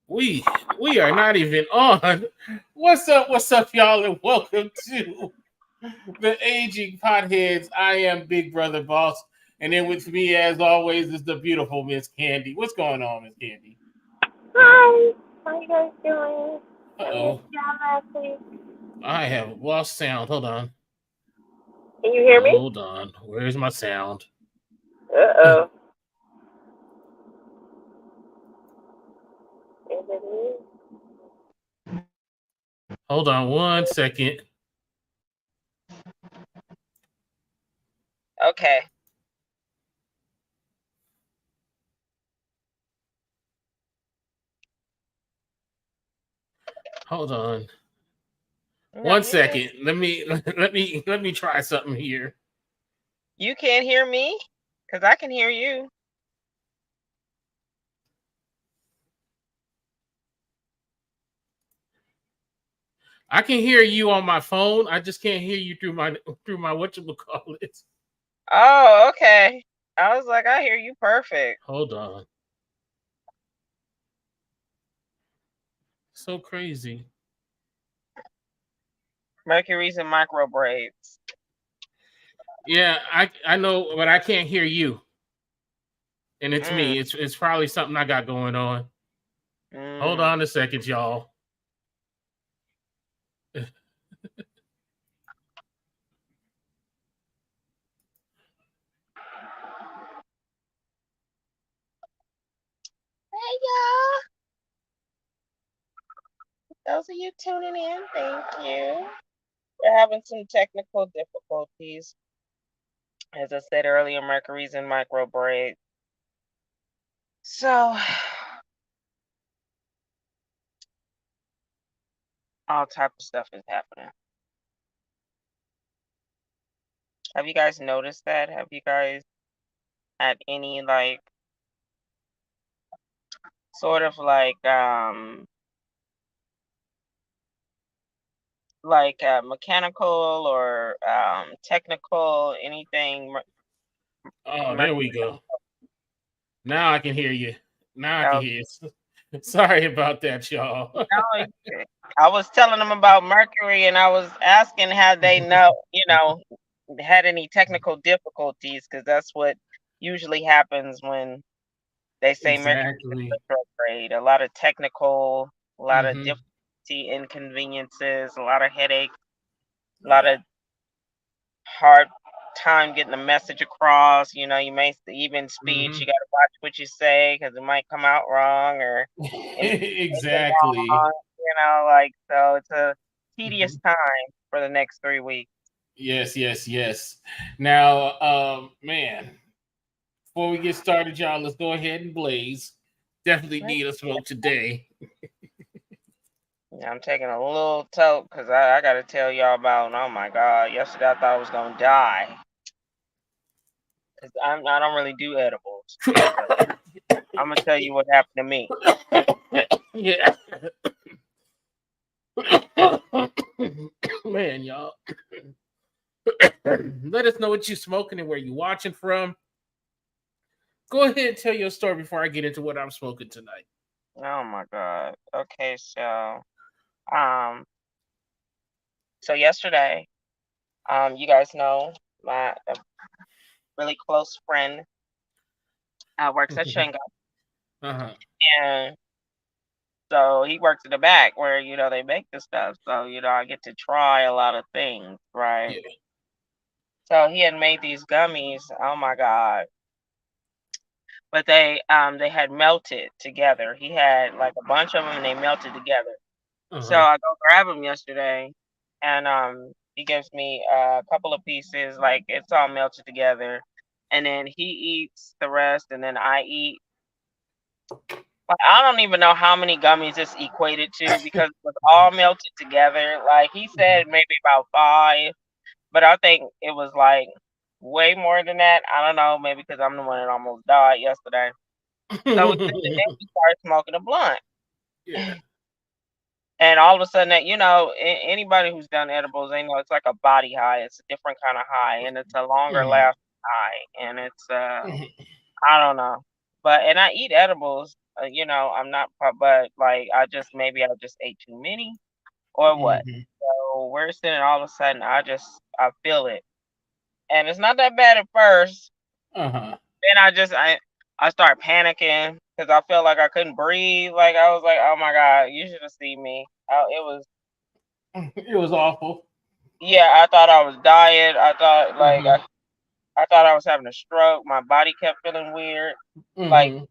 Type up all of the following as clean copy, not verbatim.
We are not even on. What's up, y'all, and welcome to the Aging Potheads. I am Big Brother Boss, and then with me, as always, is the beautiful Miss Candy. What's going on, Miss Candy? Hi, how you guys doing? Uh I missed oh, y'all last week. I have lost sound. Hold on, Can you hear me? hold on. Where's my sound? Uh-oh. Is it me? Hold on one second. Okay. Hold on No, one you're good. second. Let me try something here. You can't hear me? Because I can hear you. I can hear you on my phone. I just can't hear you through my whatchamacallit. Oh, okay. I was like, I hear you perfect. Hold on. So crazy. Mercury's and micro braids. Yeah, I know, but I can't hear you. And it's Mm, me. It's probably something I got going on. Hold mm. on a second, y'all. Hey, y'all. Those of you tuning in, thank you. We're having some technical difficulties. As I said earlier, Mercury's and micro braids. So, all type of stuff is happening. Have you guys noticed that? Have you guys had any sort of mechanical or technical anything? Oh, there Mercury. we go. Now I can hear you. Now I can Oh, hear you. Sorry about that, y'all. I was telling them about Mercury, and I was asking how they know, had any technical difficulties, because that's what usually happens when they say Mercury is Exactly. retrograde. A lot of technical, a lot of Hmm. difficulty, inconveniences, a lot of headaches, a lot Yeah. of hard time getting the message across. You may even speech. Hmm. You got to watch what you say because it might come out wrong or intonation Exactly. wrong. So it's a tedious Mhm. time for the next 3 weeks. Yes, yes, yes. Now, man, before we get started, y'all, let's go ahead and blaze. Definitely need a smoke today. Yeah, I'm taking a little toke because I got to tell y'all about. Oh my God! Yesterday I thought I was gonna die because I don't really do edibles. So I'm gonna tell you what happened to me. Yeah. Man, y'all. Let us know what you smoking and where you watching from. Go ahead and tell your story before I get into what I'm smoking tonight. Oh my God. Okay, um, so yesterday, you guys know my a really close friend works at Shanghai, Uh-huh. and so he works in the back where they make this stuff. So I get to try a lot of things, right? Yeah. So he had made these gummies. Oh my God! But they had melted together. He had like a bunch of them, and they melted together. So Uh-huh. I go grab him yesterday, and he gives me a couple of pieces, like it's all melted together, and then he eats the rest, and then I eat. Like, I don't even know how many gummies this equated to because it was all melted together. Like he said, maybe about 5, but I think it was like way more than that. I don't know, maybe because I'm the one that almost died yesterday. So then we started smoking a blunt. Yeah. And all of a sudden, anybody who's done edibles, they know it's like a body high. It's a different kind of high, and it's a longer Mhm. lasting high. And it's I don't know. and I eat edibles. I'm not, but like I just ate too many or what. Mm-hmm. So we're sitting all of a sudden, I feel it, and it's not that bad at first. Uh-huh. Then I start panicking because I felt like I couldn't breathe. Like I was like, oh my god, you should have seen me. It was It was awful. yeah. I thought I was dying. Mm-hmm. I thought I was having a stroke. My body kept feeling weird. Like Mm-hmm.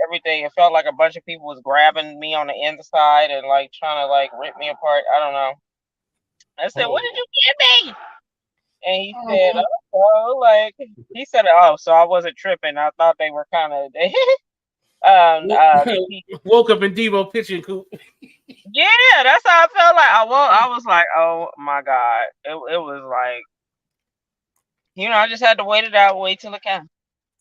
everything, it felt like a bunch of people was grabbing me on the inside and like trying to like rip me apart. I don't know. I said, "What Oh. did you give me?" And he said, Uh-huh. "Oh, like he said, oh, so I wasn't tripping. I thought they were kind of Woke up in Devo pitching coop. yeah, that's how I felt like. I was like, oh my god, it was like I just had to wait it out, wait till it came.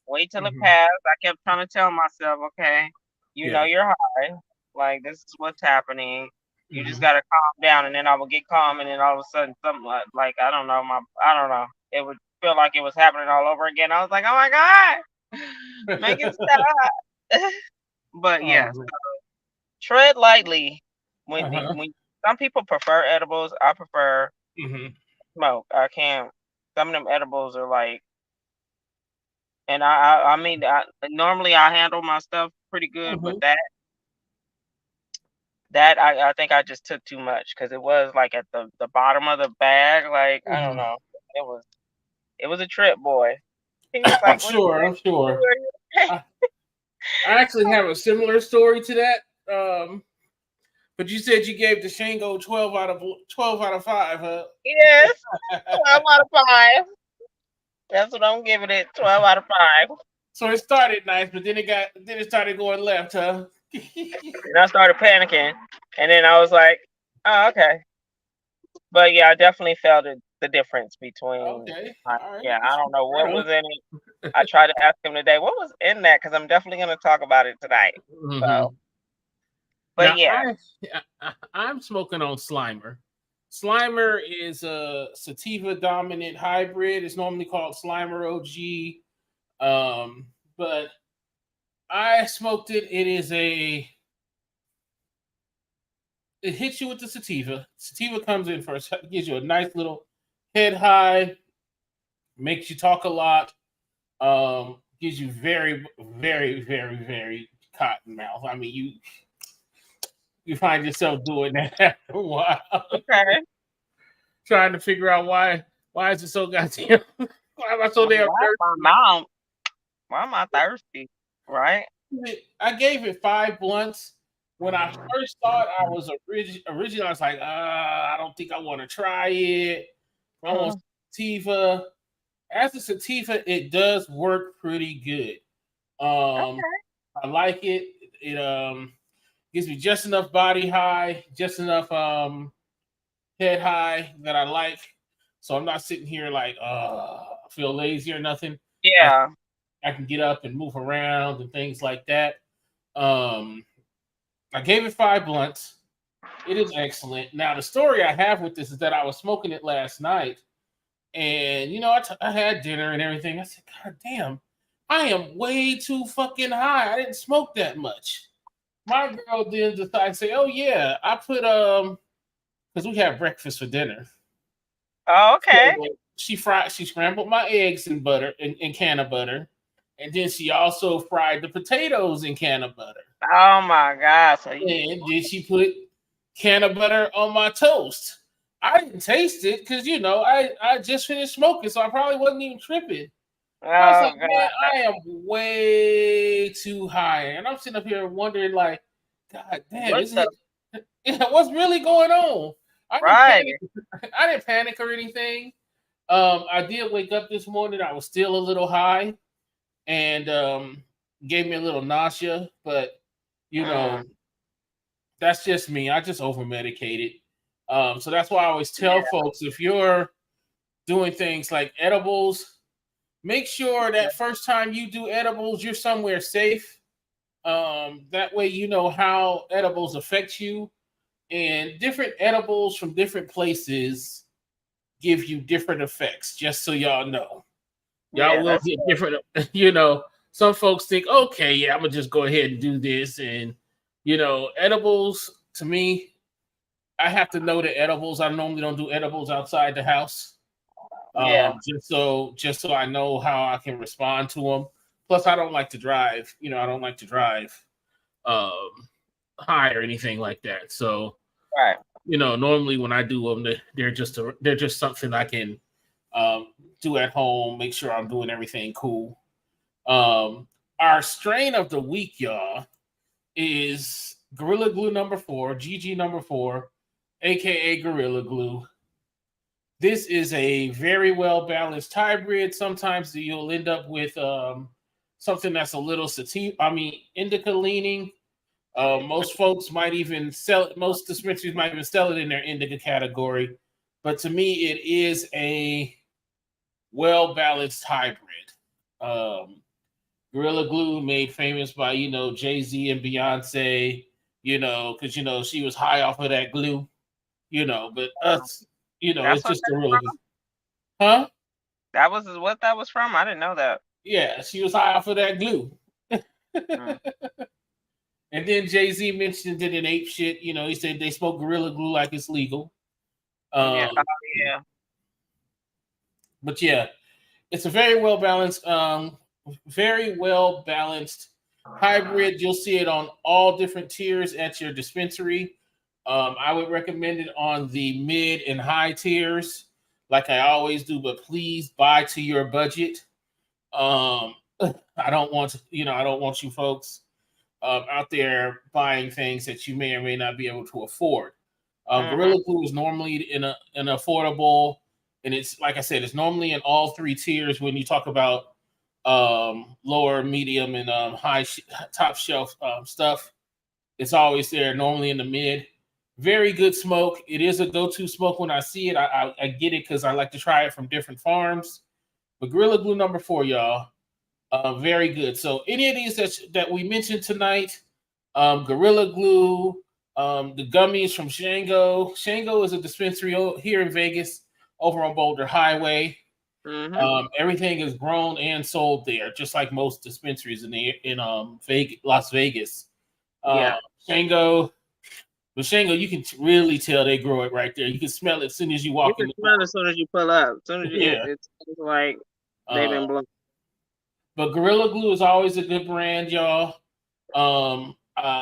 Wait till it Mm-hmm. passed. I kept trying to tell myself, okay, Yeah. you're high. Like this is what's happening. You just Mm-hmm. gotta calm down, and then I would get calm, and then all of a sudden, something like I don't know. It would feel like it was happening all over again. I was like, oh my god, make it stop. But Oh, yes, man. tread lightly. Uh-huh. When some people prefer edibles, I prefer Mm-hmm. smoke. I can't. Some of them edibles are like. And I mean, normally I handle my stuff pretty good, but Mm-hmm. that I think I just took too much because it was like at the bottom of the bag. Like I don't Mm-hmm. know, it was a trip, boy. He was I'm like, "What sure. I'm sure. are you?" I, I actually have a similar story to that. But you said you gave the Shango 12 out of 5, huh? Yes, 12 out of 5. That's what I'm giving it. 12 out of 5. So it started nice, but then it started going left, huh? And I started panicking, and then I was like, "Oh, okay." But yeah, I definitely felt the difference between. Okay. All right. Yeah, I don't know Right what on. was in it. I tried to ask him today what was in that because I'm definitely going to talk about it tonight. So, Mm-hmm. but Now yeah, I'm smoking on Slimer. Slimer is a sativa dominant hybrid. It's normally called Slimer OG. But I smoked it. It hits you with the sativa. Sativa comes in first, gives you a nice little head high, makes you talk a lot, gives you very, very, very, very cotton mouth. I mean, you find yourself doing that after a while, okay. trying to figure out why is it so goddamn why am I so damn Why my mom? Why am I thirsty? Right? thirsty? I gave it 5 blunts. When I first thought I was originally, I was like, I don't think I want to try it. I want Mhm. sativa. As a sativa, it does work pretty good. Um, Okay. I like it. It gives me just enough body high, just enough head high that I like. So I'm not sitting here like feel lazy or nothing. I Yeah. I can get up and move around and things like that. Um, I gave it 5 blunts. It is excellent. Now the story I have with this is that I was smoking it last night, and I had dinner and everything. I said, God damn, I am way too fucking high. I didn't smoke that much. My girl then decided to say, oh yeah, I put because we had breakfast for dinner. Oh, okay. So she scrambled my eggs in butter in can of butter. And then she also fried the potatoes in can of butter. Oh my God. So you. And then she put can of butter on my toast. I didn't taste it because I just finished smoking, so I probably wasn't even tripping. I was like, Oh man, God. I am way too high. And I'm sitting up here wondering, like, God damn, What is the? it what's really going on? I didn't Right. panic. I didn't panic or anything. I did wake up this morning. I was still a little high and gave me a little nausea, but you Mm. know, that's just me. I just over medicated. So that's why I always tell Yeah. folks if you're doing things like edibles, make sure that first time you do edibles, you're somewhere safe. That way you know how edibles affect you. And different edibles from different places give you different effects, just so y'all know. Y'all Yeah. will That's get different, you know. some folks think, okay, yeah, I'm gonna just go ahead and do this. And edibles to me, I have to know the edibles. I normally don't do edibles outside the house. Yeah. Just so I know how I can respond to them. Plus, I don't like to drive. I don't like to drive um, high or anything like that. So, Right. normally when I do them, they're just something I can do at home. Make sure I'm doing everything cool. Um, our strain of the week, y'all, is Gorilla Glue number 4, GG number 4, aka Gorilla Glue. This is a very well balanced hybrid. Sometimes you'll end up with something that's a little indica leaning. Most folks might even sell it. Most dispensaries might even sell it in their indica category. But to me, it is a well balanced hybrid. Gorilla Glue, made famous by Jay-Z and Beyonce, because she was high off of that glue, but us, That's it's what just a really good, huh? that was what that was from. I didn't know that. Yeah, she was high off of that glue. Mm. And then Jay-Z mentioned it in Ape Shit. He said they smoke Gorilla Glue like it's legal. Yeah. Oh, yeah. But yeah, it's a very well balanced hybrid. You'll see it on all different tiers at your dispensary. I would recommend it on the mid and high tiers, like I always do. But please buy to your budget. I don't want you folks out there buying things that you may or may not be able to afford. Gorilla Glue is normally in an affordable, and it's like I said, it's normally in all three tiers when you talk about lower, medium, and top shelf stuff. It's always there, normally in the mid. Very good smoke. It is a go-to smoke when I see it. I get it because I like to try it from different farms. But Gorilla Glue number 4, y'all, very good. So any of these that we mentioned tonight, Gorilla Glue, the gummies from Shango. Shango is a dispensary here in Vegas, over on Boulder Highway. Everything is grown and sold there, just like most dispensaries in Vegas, Las Vegas. Yeah. Shango, you can really tell they grow it right there. You can smell it as soon as you You walk in can the smell door. it as soon as you pull up. As soon as Yeah. it's like they've been blown. But Gorilla Glue is always a good brand, y'all.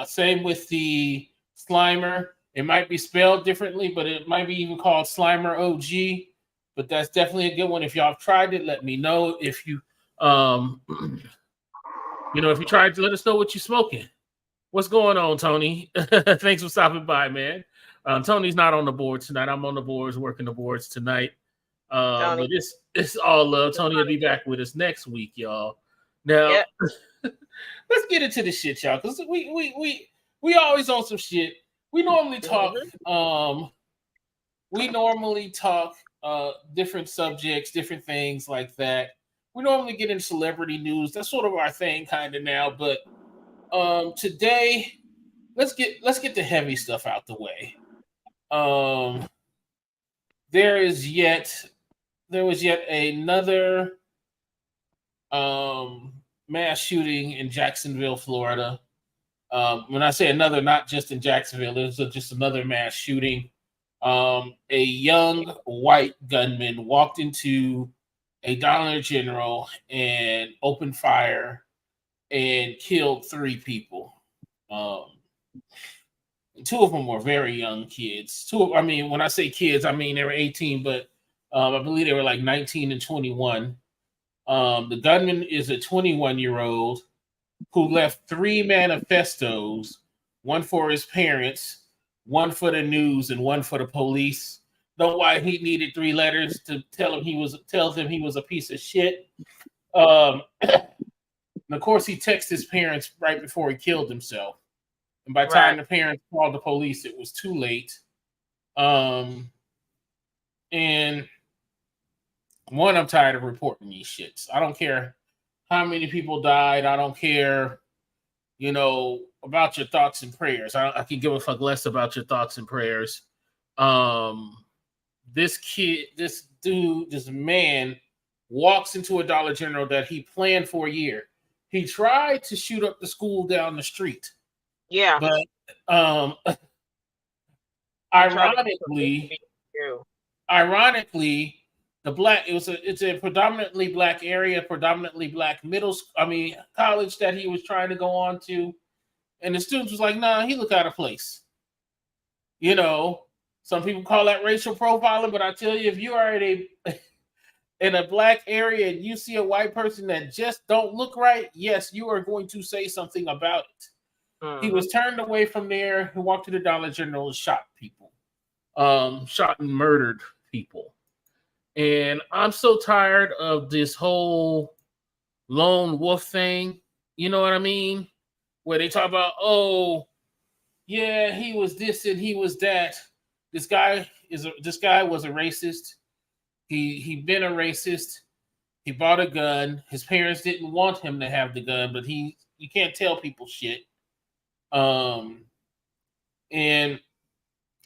Same with the Slimer. It might be spelled differently, but it might be even called Slimer OG. But that's definitely a good one. If y'all have tried it, let me know. If you, if you tried to, let us know what you're smoking. What's going on, Tony? Thanks for stopping by, man. Tony's not on the board tonight. I'm on the boards, working the boards tonight. But it's all love. Tony will be back with us next week, y'all. Now, let's get into the shit, y'all, because we always on some shit. We normally talk. We normally talk different subjects, different things like that. We normally get into celebrity news. That's sort of our thing, kind of now. But today, let's get the heavy stuff out the way. There was yet another mass shooting in Jacksonville, Florida. When I say another, not just in Jacksonville, it was just another mass shooting. A young white gunman walked into a Dollar General and opened fire and killed 3 people. 2 of them were very young kids. When I say kids, I mean they were 18, but I believe they were like 19 and 21. The gunman is a 21-year-old who left 3 manifestos, one for his parents, one for the news, and one for the police. Know why he needed 3 letters to tell them he was a piece of shit. And of course, he texted his parents right before he killed himself. And by the time the parents called the police, it was too late. And I'm tired of reporting these shits. I don't care how many people died. I don't care, about your thoughts and prayers. I can give a fuck less about your thoughts and prayers. This man walks into a Dollar General that he planned for a year. He tried to shoot up the school down the street, Yeah. but He tried to do some ironically, too. ironically, it's a predominantly black area, predominantly black college that he was trying to go on to, and the students was like, "Nah, he look out of place." You know, some people call that racial profiling, but I tell you, if you are in a black area and you see a white person that just don't look right, yes, you are going to say something about it. He was turned away from there. He walked to the Dollar General and shot people, shot and murdered people. And I'm so tired of this whole lone wolf thing. You know what I mean? Where they talk about, oh, yeah, he was this and he was that. This guy was a racist. He been a racist. He bought a gun. His parents didn't want him to have the gun, but you can't tell people shit. And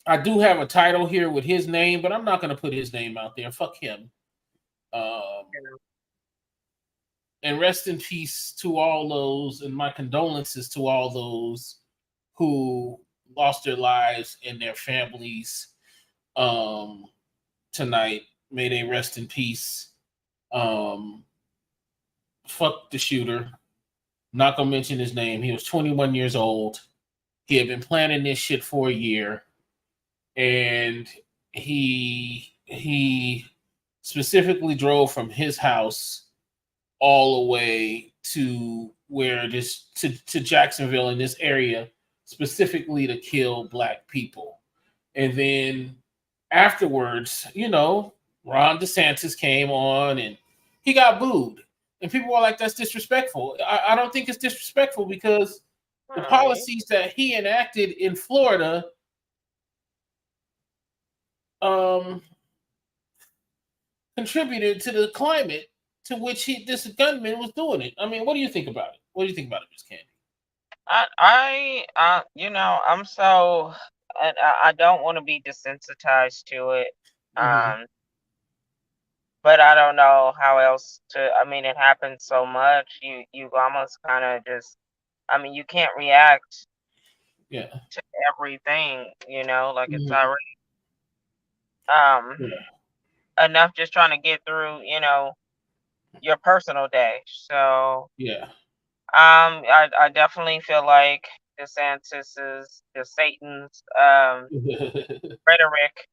I do have a title here with his name, but I'm not going to put his name out there. Fuck him. And rest in peace to all those, and my condolences to all those who lost their lives and their families tonight. May they rest in peace. Fuck the shooter. Not gonna mention his name. He was 21 years old. He had been planning this shit for a year, and he specifically drove from his house all the way to to Jacksonville in this area specifically to kill black people. And then afterwards, Ron DeSantis came on and he got booed. And people were like, that's disrespectful. I don't think it's disrespectful because the policies that he enacted in Florida contributed to the climate to which this gunman was doing it. I mean, what do you think about it? What do you think about it, Miss Candy? I'm so I don't want to be desensitized to it. But I don't know how else to. I mean, it happens so much. You almost kind of just. I mean, you can't react. Yeah. To everything, like it's already enough just trying to get through, your personal day. So yeah. I definitely feel like DeSantis's the Satan's rhetoric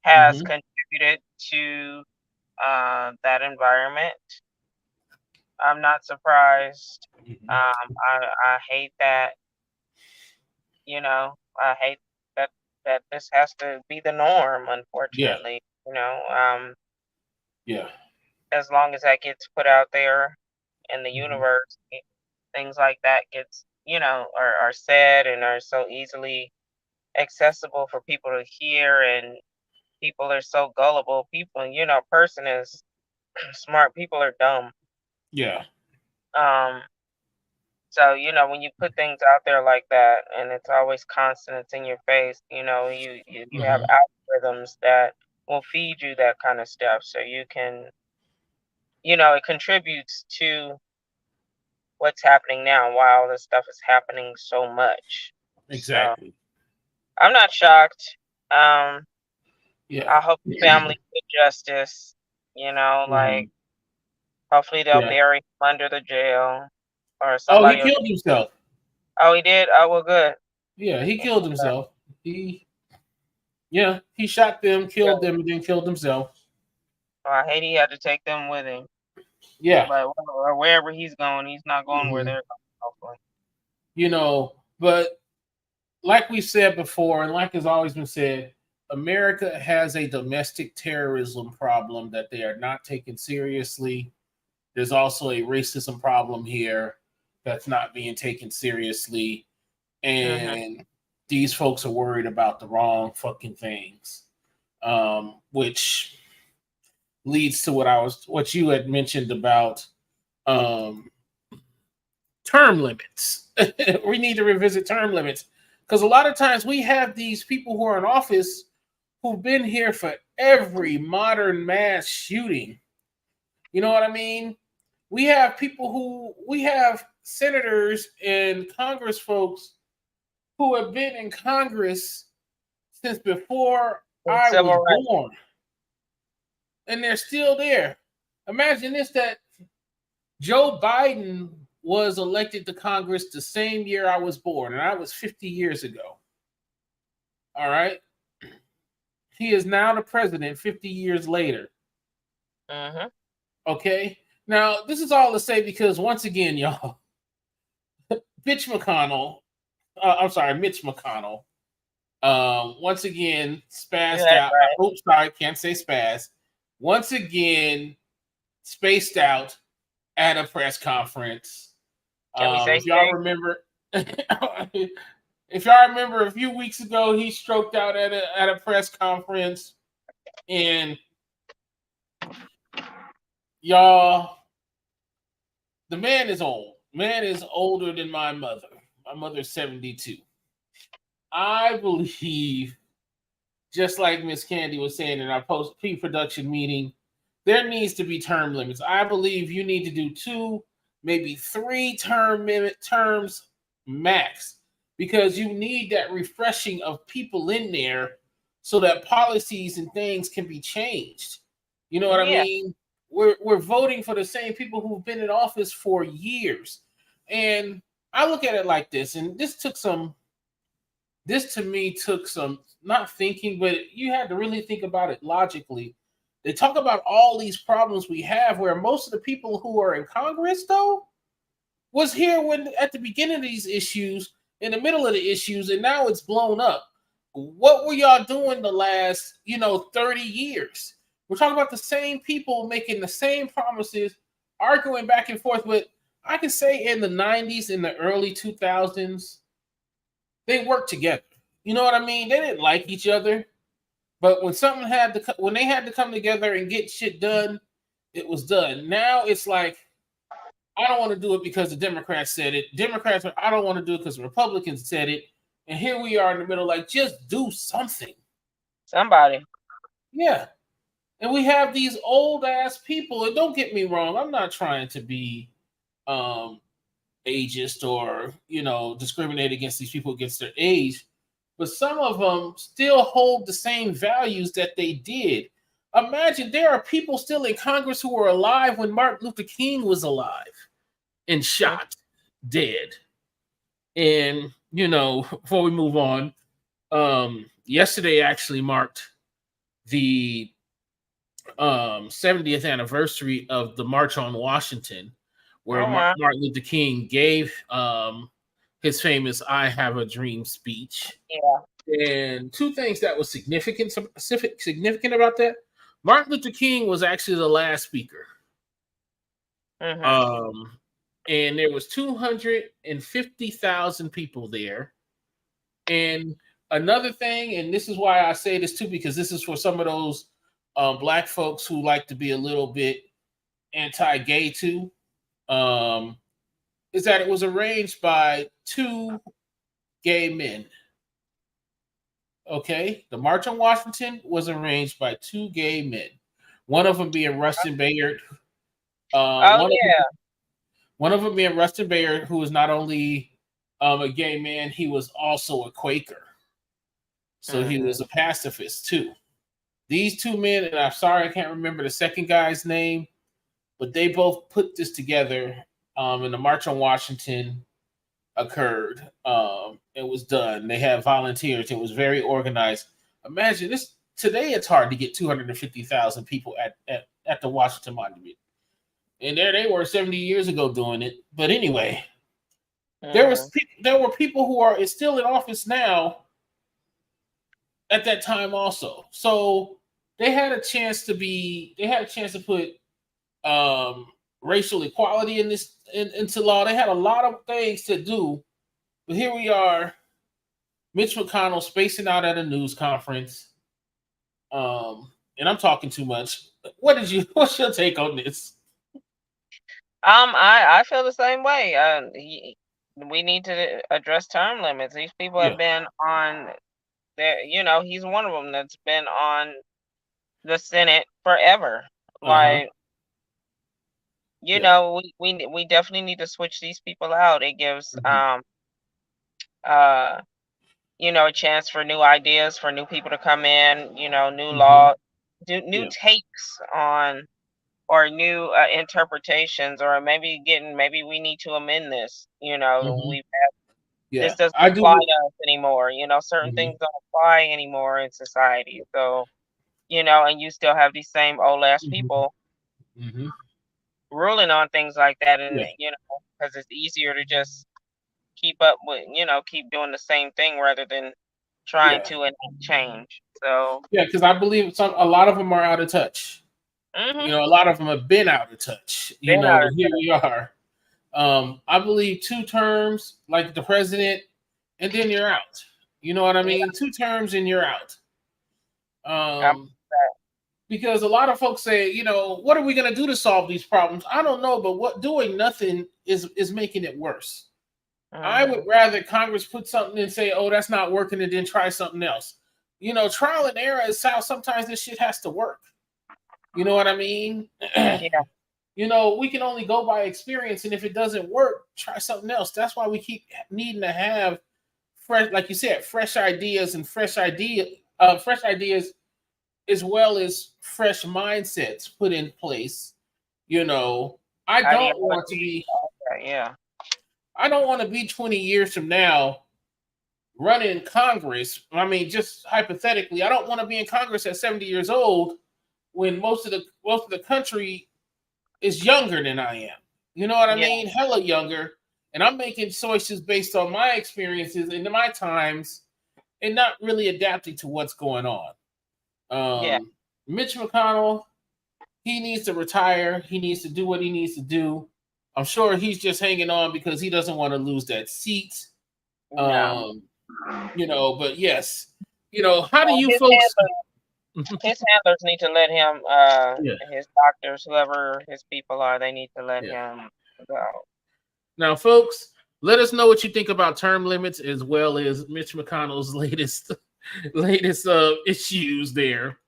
has contributed to that environment. I'm not surprised. I hate that. I hate that this has to be the norm, unfortunately. Yeah. As long as that gets put out there in the universe, things like that gets, are said and are so easily accessible for people to hear, and people are so gullible. People, person is smart, people are dumb. Yeah. So, when you put things out there like that and it's always constant, it's in your face, you have algorithms that will feed you that kind of stuff. So you can, it contributes to what's happening now while this stuff is happening so much. Exactly. So, I'm not shocked. Yeah. I hope the family get justice, like hopefully they'll bury him under the jail or somebody. Oh, he killed himself. Oh, he did? Oh, well, good. Yeah, he killed himself. He shot them, killed them, and then killed himself. Well, I hate he had to take them with him. Yeah. But wherever he's going, he's not going where they're going, hopefully. But like we said before, and like has always been said, America has a domestic terrorism problem that they are not taking seriously. There's also a racism problem here that's not being taken seriously. And these folks are worried about the wrong fucking things, which leads to what you had mentioned about term limits. We need to revisit term limits because a lot of times we have these people who are in office who've been here for every modern mass shooting. You know what I mean? we have senators and Congress folks who have been in Congress since before I Civil was rights. born, and they're still there. Imagine this: that Joe Biden was elected to Congress the same year I was born, and I was 50 years ago. All right. He is now the president 50 years later. Mm-hmm. Okay. Now, this is all to say because once again, y'all, Mitch McConnell, I'm sorry, Mitch McConnell, once again, spazzed That's out. right. Oops, sorry, can't say spaz. Once again, spaced out at a press conference. Can we say If y'all state? remember, if y'all remember a few weeks ago, he stroked out at a press conference, and y'all, the man is old. Man is older than my mother. My mother's 72. I believe, just like Miss Candy was saying in our post pre-production meeting, there needs to be term limits. I believe you need to do 2, maybe 3 terms max, because you need that refreshing of people in there so that policies and things can be changed. You know what I Yeah. mean? We're voting for the same people who've been in office for years. And I look at it like this, and this to me took some not thinking, but you had to really think about it logically. They talk about all these problems we have where most of the people who are in Congress though was here when at the beginning of these issues, in the middle of the issues, and now it's blown up. What were y'all doing the last, 30 years? We're talking about the same people making the same promises, arguing back and forth. But I can say in the 90s, in the early 2000s, they worked together. You know what I mean? They didn't like each other, but when they had to come together and get shit done, it was done. Now it's like I don't want to do it because the Democrats said it. I don't want to do it because the Republicans said it. And here we are in the middle, like just do something. Somebody. Yeah. And we have these old ass people. And don't get me wrong, I'm not trying to be um ageist or discriminate against these people against their age, but some of them still hold the same values that they did. Imagine there are people still in Congress who were alive when Martin Luther King was alive and Mm. shot dead. And before we move on, yesterday actually marked the 70th anniversary of the March on Washington, where Oh my. Martin Luther King gave his famous "I Have a Dream" speech. Yeah. And 2 things that was significant about that: Martin Luther King was actually the last speaker, Mm-hmm. um, and there was 250,000 people there. And another thing, and this is why I say this too, because this is for some of those black folks who like to be a little bit anti-gay too, um, is that it was arranged by 2 gay men. Okay, the March on Washington was arranged by 2 gay men. One of them being Rustin Bayard. Uh, Oh one of them, yeah. one of them being Rustin Bayard, who was not only a gay man, he was also a Quaker. So he Mm-hmm. was a pacifist too. These 2 men, and I'm sorry I can't remember the second guy's name, but they both put this together. And the March on Washington occurred. It was done. They had volunteers. It was very organized. Imagine this today. It's hard to get 250,000 people at the Washington Monument, and there they were 70 years ago doing it. But anyway, Mm-hmm. there were people who are still in office now at that time also. So they had a chance to put um, racial equality into law. They had a lot of things to do, but here we are. Mitch McConnell spacing out at a news conference. And I'm talking too much. What's your take on this? I feel the same way. We need to address term limits. These people have Yeah. been on there. He's one of them that's been on the Senate forever. Uh huh. Like you know, we definitely need to switch these people out. It gives uh you know, a chance for new ideas, for new people to come in, you know, new law, new takes on, or new interpretations, or maybe we need to amend this. You know, this doesn't apply to us anymore. You know, certain things don't apply anymore in society. So, you know, and you still have these same old ass people ruling on things like that, and you know, because it's easier to just keep up with, you know, keep doing the same thing rather than trying to enact change. So because I believe a lot of them are out of touch. You know, a lot of them have been out of touch. You know, but here we are. I believe 2 terms, like the president, and then you're out. You know what I mean? 2 terms and you're out. Because a lot of folks say, you know, what are we going to do to solve these problems? I don't know, but what doing nothing is making it worse. I would rather Congress put something and say, oh, that's not working, and then try something else. You know, trial and error is how sometimes this shit has to work. You know what I mean? You know, we can only go by experience, and if it doesn't work, try something else. That's why we keep needing to have fresh, like you said, fresh ideas fresh ideas, as well as fresh mindsets put in place. You know, I don't want to be 20 years from now running Congress. I mean, just hypothetically, I don't want to be in Congress at 70 years old when most of the country is younger than I am. You know what I mean? Hella younger. And I'm making choices based on my experiences and my times and not really adapting to what's going on. Mitch McConnell, he needs to retire. He needs to do what he needs to do. I'm sure he's just hanging on because he doesn't want to lose that seat. You know, but yes, you know, how do you folks? His handlers need to let him, his doctors, whoever his people are, they need to let him go. Now, folks, let us know what you think about term limits as well as Mitch McConnell's latest issues there.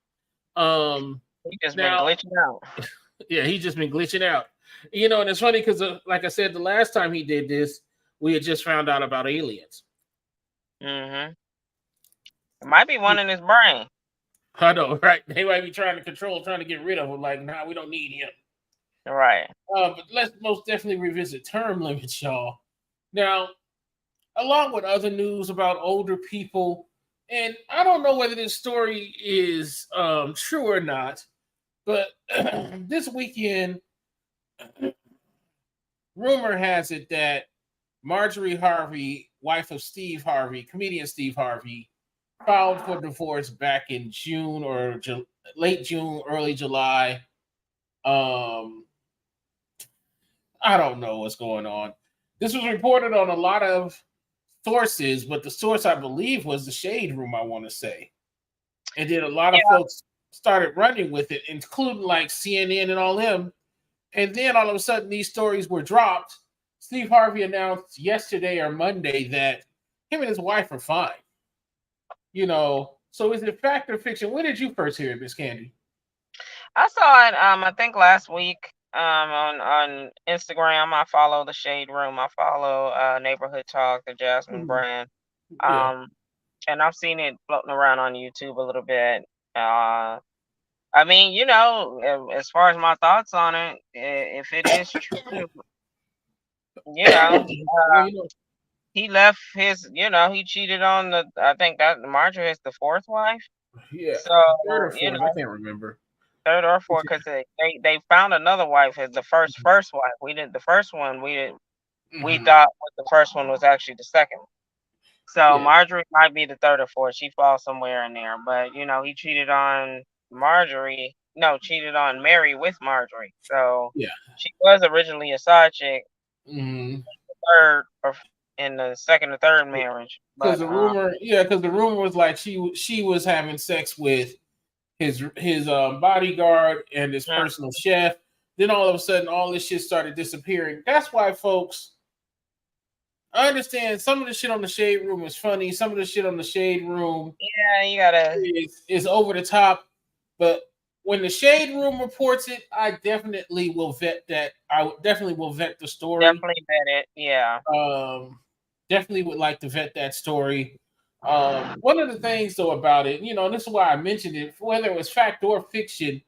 He just been glitching out. Yeah, he's just been glitching out. You know, and it's funny because, like I said, the last time he did this, we had just found out about aliens. It might be one in his brain. I know, right? They might be trying to get rid of him. Like, nah, we don't need him. Right. But let's most definitely revisit term limits, y'all. Now, along with other news about older people, and I don't know whether this story is true or not, but this weekend, rumor has it that Marjorie Harvey, wife of Steve Harvey, comedian Steve Harvey, filed for divorce back in June or late June, early July. I don't know what's going on. This was reported on a lot of sources, but the source I believe was the Shade Room, I want to say. And then a lot of folks started running with it, including like CNN and all them. And then all of a sudden, these stories were dropped. Steve Harvey announced yesterday or Monday that him and his wife are fine. You know, so is it fact or fiction? When did you first hear it, Miss Candy? I saw it. I think last week. On Instagram, I follow the Shade Room. I follow Neighborhood Talk, the Jasmine brand. And I've seen it floating around on YouTube a little bit. I mean, you know, as far as my thoughts on it, if it is true, you know, he left his, you know, he cheated on I think that Marjorie is the 4th wife. Yeah. So, third or fourth, I can't remember. 3rd or 4th, because they found another wife as the first wife. We didn't, the first one, we thought the first one was actually the second. So Marjorie might be the 3rd or 4th. She falls somewhere in there. But, you know, he cheated on cheated on Mary with Marjorie. So she was originally a side chick. In the second or third marriage. Because the rumor was like she was having sex with his bodyguard and his personal chef. Then all of a sudden, all this shit started disappearing. That's why, folks, I understand some of the shit on the Shade Room is funny. Some of the shit on the Shade Room, you gotta is over the top. But when the Shade Room reports it, I definitely will vet that. I definitely will vet the story. Definitely bet it. Yeah. Definitely would like to vet that story. One of the things though about it, and this is why I mentioned it, whether it was fact or fiction,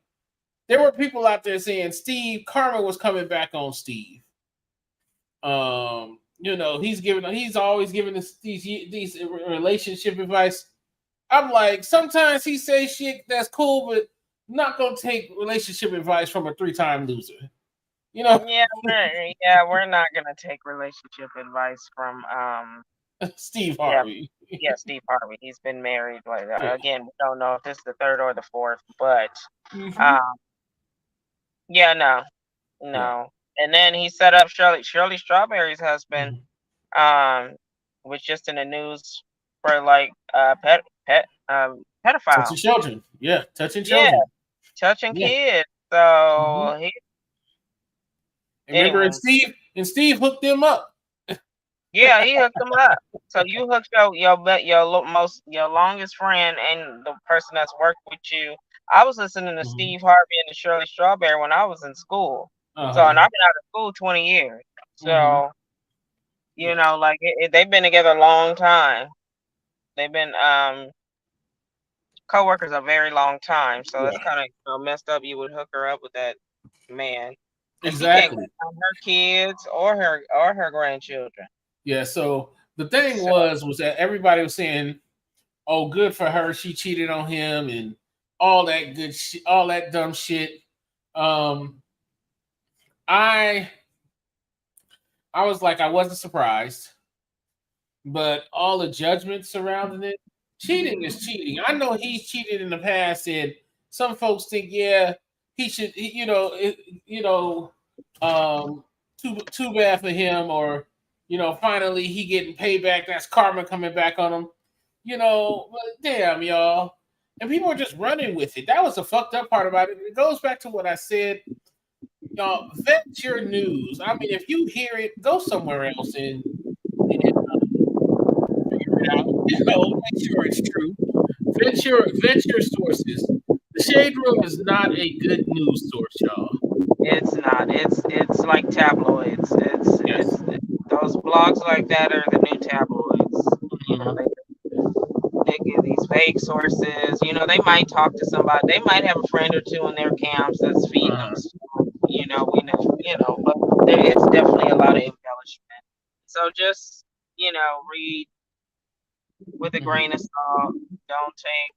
there were people out there saying Steve Karma was coming back on Steve. He's always giving us these relationship advice. I'm like, sometimes he says shit that's cool, but not gonna take relationship advice from a 3-time loser. Yeah, we're not gonna take relationship advice from Steve Harvey. Steve Harvey. He's been married. Like Yeah. again, we don't know if this is the third or the fourth, but Mm-hmm. no. Yeah. And then he set up Shirley Strawberry's husband, was just in the news for like pedophile. Touching children. Yeah, touching children. Touching kids. So Mm-hmm. he remember, and Steve hooked them up. Yeah, he hooked them up. So you hooked your longest friend and the person that's worked with you. I was listening to Steve Harvey and the Shirley Strawberry when I was in school. So, and I've been out of school 20 years. So, they've been together a long time. They've been co-workers a very long time. So it's kind of messed up. You would hook her up with that man. Exactly. Her kids or her grandchildren. Yeah, so the thing was that everybody was saying, "Oh, good for her, she cheated on him," and all that good shit, all that dumb shit. I was like, I wasn't surprised, but all the judgment surrounding it, cheating is cheating. I know he's cheated in the past, and some folks think, yeah, he should, too bad for him, or finally he getting payback. That's karma coming back on him. But damn, y'all. And people are just running with it. That was the fucked up part about it. It goes back to what I said. Y'all, vet your news. I mean, if you hear it, go somewhere else and figure it out. Make sure it's true. Vet your sources. The Shade Room is not a good news source, y'all. It's not. It's like tabloids. It's those blogs like that are the new tabloids. They give these fake sources. They might talk to somebody. They might have a friend or two in their camps that's feeding them. But it's definitely a lot of embellishment. So just read with a grain of salt. Don't take.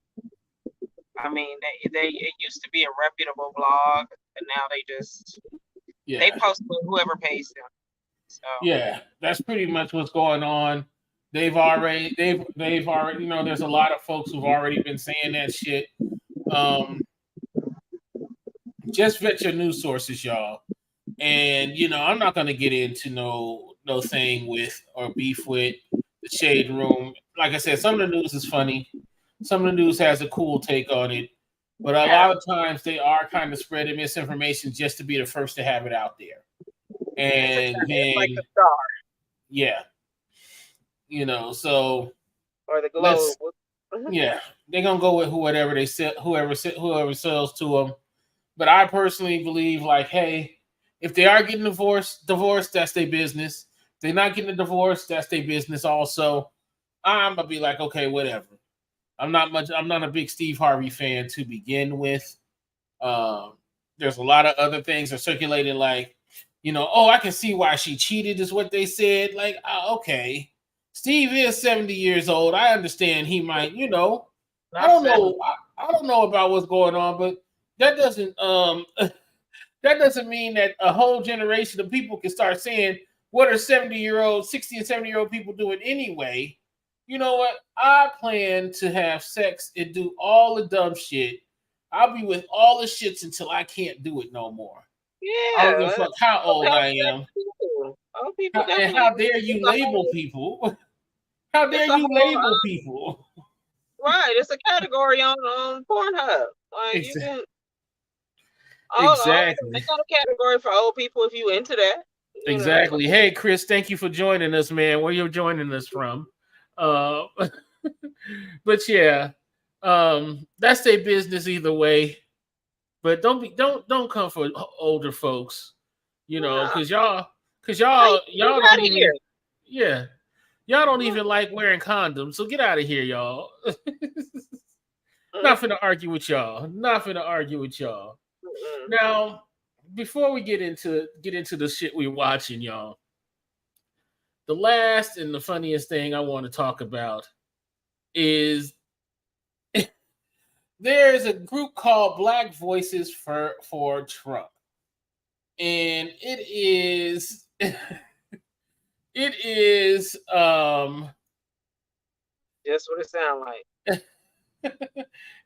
I mean, it used to be a reputable blog, but now they post with whoever pays them. So yeah, that's pretty much what's going on. They've already, there's a lot of folks who've already been saying that shit. Just vet your news sources, y'all. And I'm not gonna get into no thing with or beef with the Shade Room. Like I said, some of the news is funny. Some of the news has a cool take on it. But a lot of times they are kind of spreading misinformation just to be the first to have it out there. And then, like the Star. Yeah. So or the Globe. Yeah, they're gonna go with whatever they sell, whoever sells to them. But I personally believe, like, hey, if they are getting divorced, that's their business. If they're not getting a divorce, that's their business also. I'm gonna be like, okay, whatever. I'm not a big Steve Harvey fan to begin with. There's a lot of other things that are circulating, like, I can see why she cheated, is what they said. Like, okay. Steve is 70 years old. I understand he might, I don't know. I don't know about what's going on, but that doesn't mean that a whole generation of people can start saying, what are 70-year-old, 60 and 70-year-old people doing anyway? You know what? I plan to have sex and do all the dumb shit. I'll be with all the shits until I can't do it no more. Yeah. I don't give a fuck how old I am. And how dare you label people? How dare you label people? Right, it's a category on Pornhub. Like exactly. They got a category for old people if you into that. Exactly. Hey, Chris, thank you for joining us, man. Where you're joining us from? But yeah, that's their business either way. But don't come for older folks, No, y'all get don't out of here. even yeah, y'all don't even like wearing condoms. So get out of here, y'all. Mm-mm, Not finna argue with y'all. Not finna argue with y'all. mm-mm. Now, before we get into the shit we're watching, y'all, the last and the funniest thing I want to talk about is there's a group called Black Voices for Trump, and it is Just what it sound like.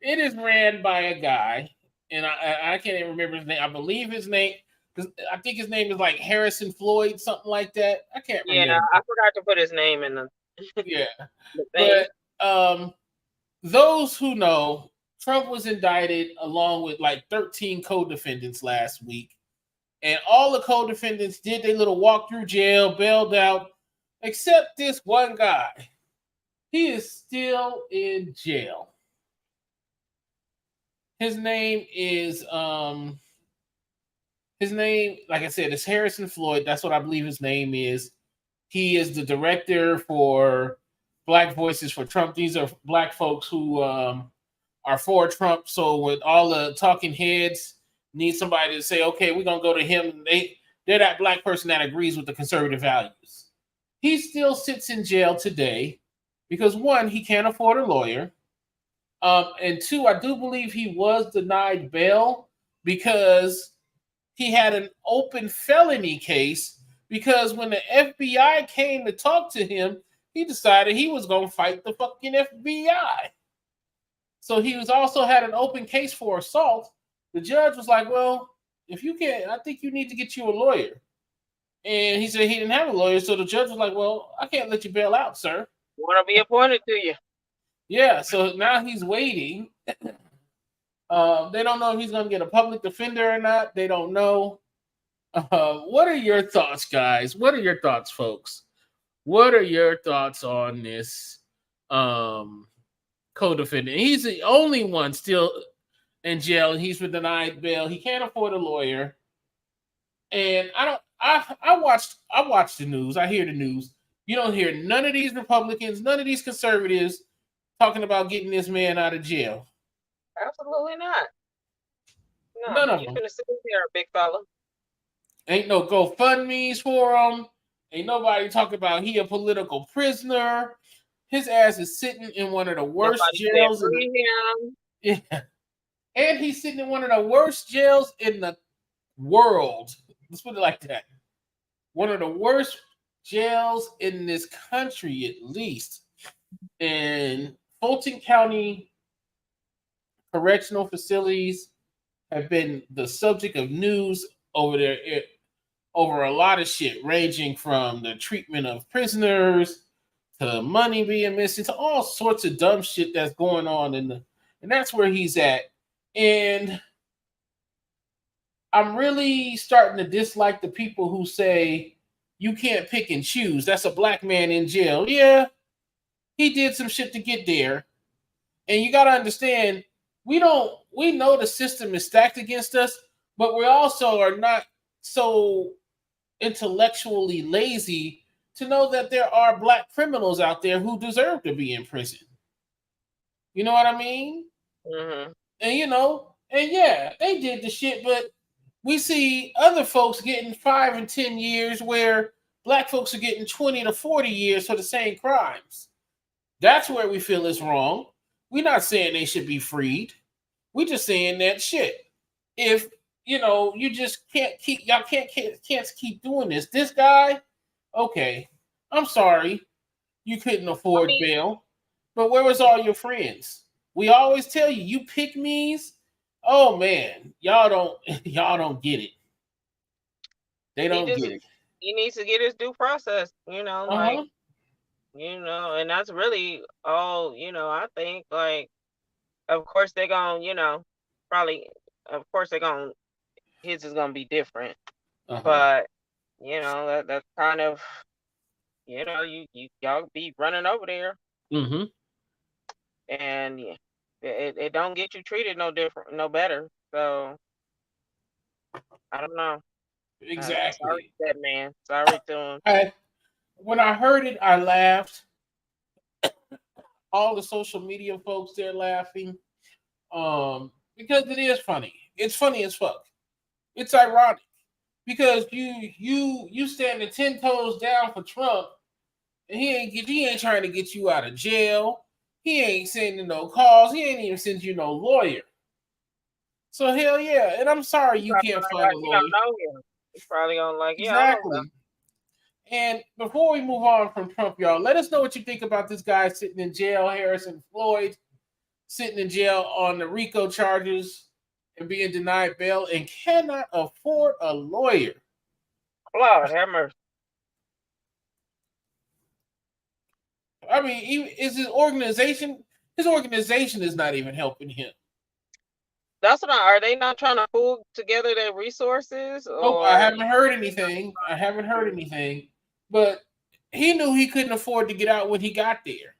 it is ran by a guy, and I can't even remember his name. I believe his name, because I think his name is like Harrison Floyd, something like that. I can't Yeah, remember. I forgot to put his name in Yeah, the thing. but those who know, Trump was indicted along with like 13 co-defendants last week, and all the co-defendants did their little walk through jail, bailed out, except this one guy. He is still in jail. His name is his name, like I said, is Harrison Floyd. That's what I believe his name is. He is the director for Black Voices for Trump. These are black folks who are for Trump. So with all the talking heads need somebody to say, okay, we're gonna go to him. They're that black person that agrees with the conservative values. He still sits in jail today because one, he can't afford a lawyer. And two, I do believe he was denied bail because he had an open felony case, because when the FBI came to talk to him, he decided he was going to fight the fucking FBI. So he was also had an open case for assault. The judge was like, well, if you can't, I think you need to get you a lawyer. And he said he didn't have a lawyer. So the judge was like, well, I can't let you bail out, sir. Want to be appointed to you? Yeah, so now he's waiting. They don't know if he's going to get a public defender or not. They don't know. What are your thoughts, guys? What are your thoughts, folks? What are your thoughts on this co-defendant? He's the only one still in jail, and he's been denied bail. He can't afford a lawyer, and I don't. I watch the news. I hear the news. You don't hear none of these Republicans, none of these conservatives talking about getting this man out of jail. Absolutely not. No, None of you them. finna sit there, big fella. Ain't no GoFundMe's for him. Ain't nobody talking about he a political prisoner. His ass is sitting in one of the worst Nobody said jails in the, free him. yeah. And he's sitting in one of the worst jails in the world. Let's put it like that. One of the worst jails in this country, at least. And Fulton County correctional facilities have been the subject of news over there, over a lot of shit, ranging from the treatment of prisoners to money being missing to all sorts of dumb shit that's going on and that's where he's at. And I'm really starting to dislike the people who say you can't pick and choose. That's a black man in jail. Yeah, he did some shit to get there. And you got to understand, we know the system is stacked against us, but we also are not so intellectually lazy to know that there are black criminals out there who deserve to be in prison. You know what I mean? Mm-hmm. And yeah, they did the shit, but we see other folks getting 5 and 10 years where black folks are getting 20 to 40 years for the same crimes. That's where we feel it's wrong. We're not saying they should be freed. We're just saying that shit. If you just can't keep y'all can't keep doing this. This guy, okay, I'm sorry, you couldn't I afford mean, bail, but where was all your friends? We always tell you, you pick me's. Oh man, y'all don't get it. They he don't just get it. he needs to get his due process. Uh huh. And that's really all. I think like, of course they're gonna, probably, of course they're gonna, his is gonna be different, Uh huh. but that's kind of, y'all be running over there, Mm-hmm. and yeah, it don't get you treated no different, no better. So I don't know. Sorry Exactly. to that man. Sorry to him. When I heard it, I laughed. All the social media folks they're laughing. Because it is funny. It's funny as fuck. It's ironic because you standing 10 toes down for Trump, and he ain't trying to get you out of jail. He ain't sending no calls. He ain't even sending you no lawyer. So hell yeah, and I'm sorry He you probably can't like, find a you don't lawyer. know him. He's probably gonna like, yeah, I know him. Exactly. And before we move on from Trump, y'all, let us know what you think about this guy sitting in jail, Harrison Floyd, sitting in jail on the RICO charges and being denied bail and cannot afford a lawyer. Lord have mercy. I mean, is his organization? His organization is not even helping him. That's what. Are they not trying to pool together their resources, Nope, I or? haven't heard anything. I haven't heard anything. But he knew he couldn't afford to get out when he got there.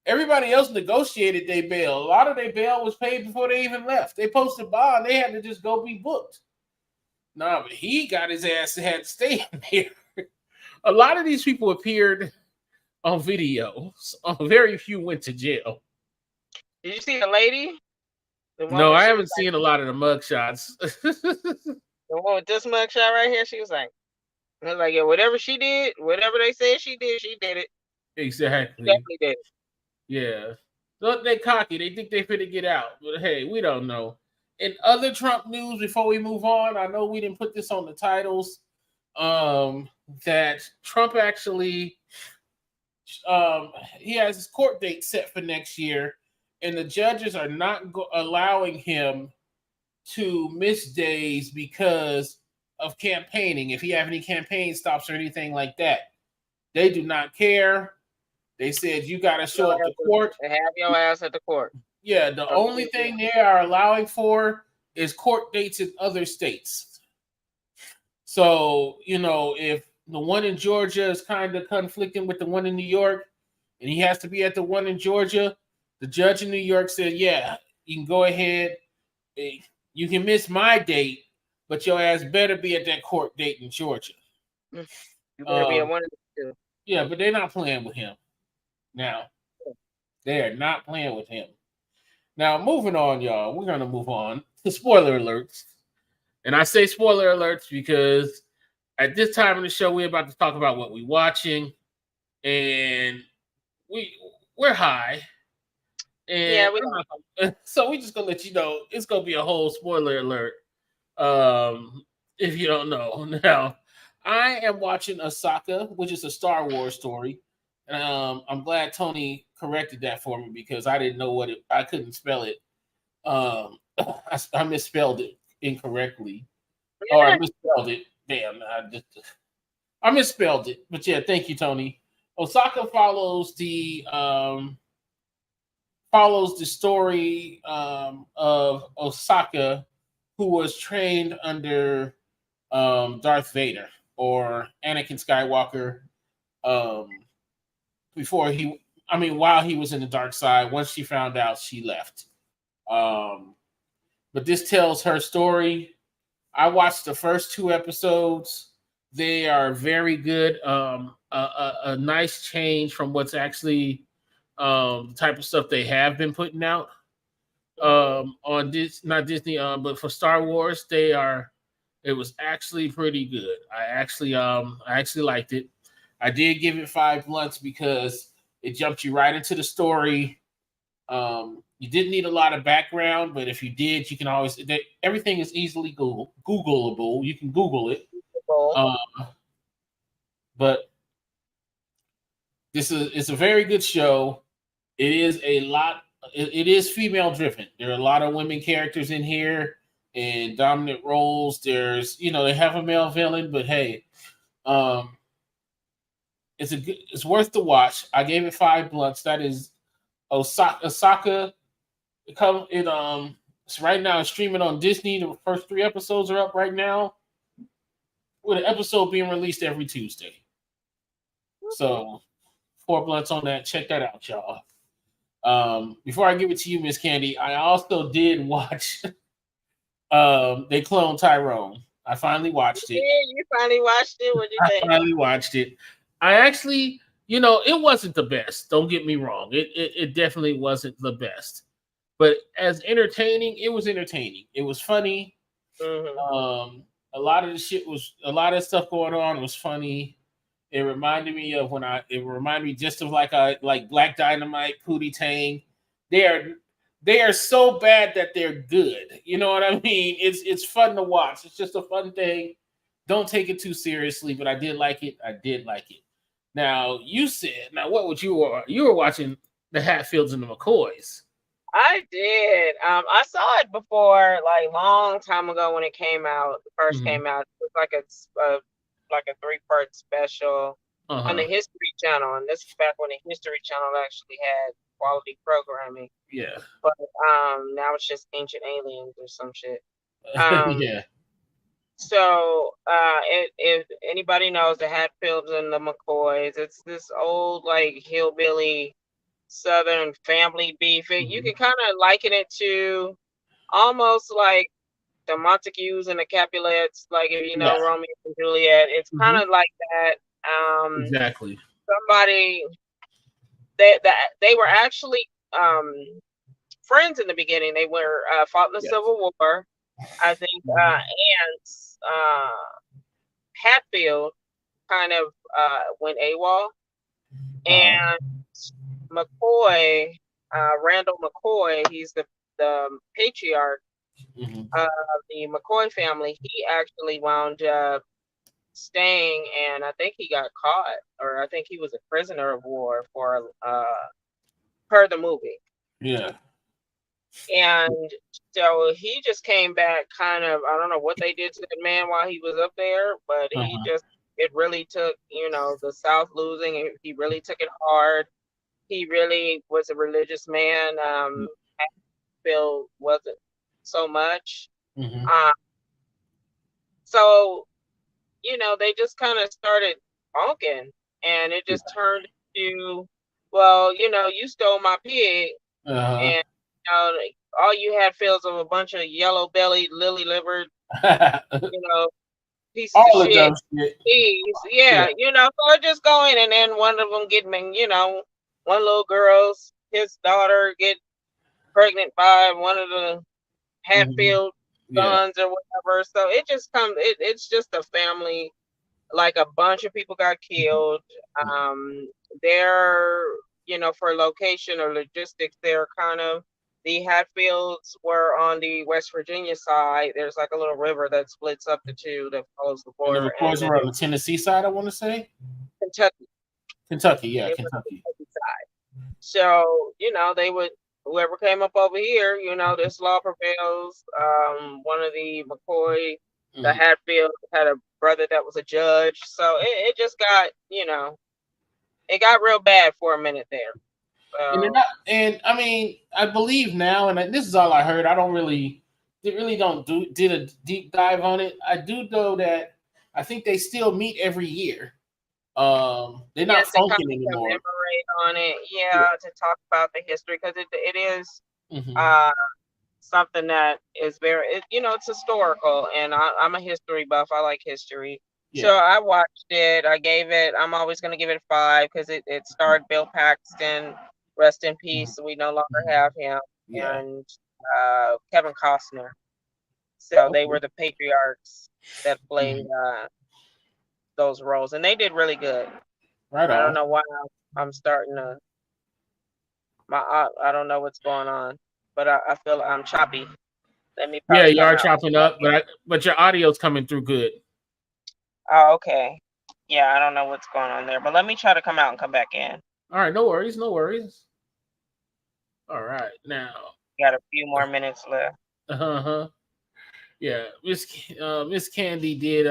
Everybody else negotiated their bail. A lot of their bail was paid before they even left. They posted bond. They had to just go be booked. Nah, but he got his ass had to stay in there. A lot of these people appeared on videos. Very few went to jail. Did you see the lady? The one No, where I she was haven't seen a lot of the mugshots. the one with this mugshot right here. She was like, yeah, whatever she did, whatever they said she did it. Exactly. She definitely did. Yeah. So they cocky. They think they finna get out. But hey, we don't know. In other Trump news, before we move on, I know we didn't put this on the titles. That Trump actually he has his court date set for next year, and the judges are not allowing him to miss days because of campaigning. If he have any campaign stops or anything like that, they do not care. They said you got to show up to court. Have your ass at the court. Yeah, the only thing they are allowing for is court dates in other states. So, if the one in Georgia is kind of conflicting with the one in New York, and he has to be at the one in Georgia, the judge in New York said, yeah, you can go ahead. You can miss my date, but your ass better be at that court date in Georgia. You better be at one of the two. Yeah, but they're not playing with him now. They are not playing with him. Now, moving on, y'all. We're going to move on to spoiler alerts. And I say spoiler alerts because at this time in the show, we're about to talk about what we're watching. And we're high. And yeah, we so we're just going to let you know it's going to be a whole spoiler alert. If you don't know. Now, I am watching Ahsoka, which is a Star Wars story. I'm glad Tony corrected that for me because I didn't know I couldn't spell it. I misspelled it incorrectly. Or I misspelled it. Damn, I misspelled it. But yeah, thank you, Tony. Osaka follows the story of Osaka, who was trained under Darth Vader or Anakin Skywalker while he was in the dark side. Once she found out, she left. But this tells her story. I watched the first 2 episodes. They are very good. A nice change from what's actually the type of stuff they have been putting out on this, not Disney, but for Star Wars, it was actually pretty good. I actually liked it. I did give it 5 blunts because it jumped you right into the story. You didn't need a lot of background, but if you did, you can always. Everything is easily Googleable. You can Google it. But it's a very good show. It is a lot. It is female driven. There are a lot of women characters in here in dominant roles. There's they have a male villain, but hey, it's worth the watch. I gave it 5 blunts. That is Osaka. It's right now. It's streaming on Disney. The first 3 episodes are up right now, with an episode being released every Tuesday. So 4 blunts on that. Check that out, y'all. Before I give it to you, Miss Candy, I also did watch They cloned Tyrone. I finally watched it. Yeah, you finally watched it. What you I think? finally watched it. I actually, it wasn't the best. Don't get me wrong. It definitely wasn't the best. But as entertaining, it was entertaining. It was funny. Hmm. A lot of the shit was a lot of stuff going on was funny. It reminded me of it reminded me just of like Black Dynamite, Pootie Tang. They are they are so bad that they're good. You know what I mean? It's fun to watch. It's just a fun thing. Don't take it too seriously, but I did like it. I did like it. Now what would you were watching the Hatfields and the McCoys. I did. I saw it before, like long time ago when it came out. First Mm-hmm. came out. It was like a 3-part special on the Uh-huh. History Channel, and this is back when the History Channel actually had quality programming. Yeah. But now it's just Ancient Aliens or some shit. Um, Yeah. so if anybody knows the Hatfields and the McCoys, it's this old like hillbilly Southern family beef. You Mm-hmm. can kind of liken it to almost like the Montagues and the Capulets, like if you Yeah. know Romeo and Juliet. It's kind Mm-hmm. of like that. Um, Exactly. somebody they were actually um friends in the beginning. They were fought in the Yes. Civil War. I think Mm-hmm. Ants Hatfield kind of went AWOL, Uh-huh. and McCoy, Randall McCoy, he's the patriarch Mm-hmm. of the McCoy family. He actually wound up staying, and I think he got caught, or I think he was a prisoner of war for per the movie. Yeah. And so he just came back kind of, I don't know what they did to that man while he was up there, but he Uh-huh. just, it really took, the South losing, and he really took it hard. He really was a religious man. Bill wasn't so much. Mm-hmm. Um, so, they just kind of started honking, and it just turned to, well, you stole my pig, Uh-huh. and like, all you had feels of a bunch of yellow bellied, lily livered, you know, pieces of All the shit. dumb shit. Pigs. Yeah. Yeah, so it just going, and then one of them getting, one little girl's his daughter get pregnant by one of the Mm-hmm. Hatfield Yeah. sons or whatever. So it just comes. It's just a family. Like a bunch of people got killed. Um, they're for location or logistics, they're kind of the Hatfields were on the West Virginia side. There's like a little river that splits up the two that follows the And the border, and McCoys then were on the Tennessee side, I want to say. Kentucky. Kentucky, yeah, They were on the Kentucky. Kentucky side. So they would whoever came up over here, this law prevails. One of the McCoy, the Mm-hmm. Hatfield had a brother that was a judge, so it just got it got real bad for a minute there. And they're So not, and I mean, I believe now, and this is all I heard. I don't really, they really don't did a deep dive on it. I do know that I think they still meet every year. They're not yes, they kind funking of anymore. commemorate on it, Yeah. yeah, to talk about the history because it is Mm-hmm. uh something that is it's historical, and I'm a history buff. I like history. So Yeah. I watched it. I'm always going to give it a 5 because it starred Bill Paxton, rest in Mhm. peace. We no longer Mhm. have him, Yeah. and Kevin Costner. So they Okay. were the patriarchs that played Mhm. those roles, and they did really good. Right I don't on. know why I'm starting to, I don't know what's going on, but I feel I'm choppy. Let me Yeah, probably you come are out. chopping up, but your audio's coming through good. Oh, okay. Yeah, I don't know what's going on there, but let me try to come out and come back in. All right, no worries, no worries. All right, now. Got a few more minutes left. Uh-huh. Yeah, Miss Candy did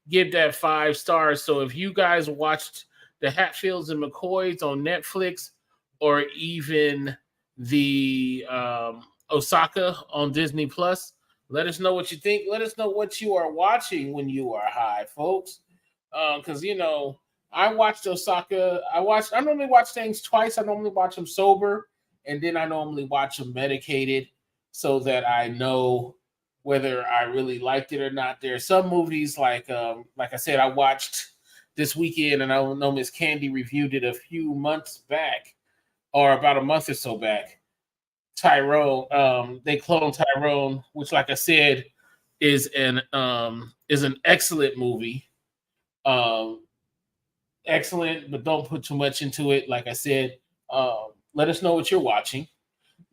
give that 5 stars. So if you guys watched the Hatfields and McCoys on Netflix, or even the Osaka on Disney Plus, let us know what you think. Let us know what you are watching when you are high, folks. Because I watched Osaka. I normally watch things twice. I normally watch them sober, and then I normally watch them medicated, so that I know whether I really liked it or not. There are some movies like I said, I watched this weekend, and I know Miss Candy reviewed it a few months back, or about a month or so back. Tyrone, they cloned Tyrone, which, like I said, is an excellent movie. Um, Excellent, but don't put too much into it. Like I said, let us know what you're watching.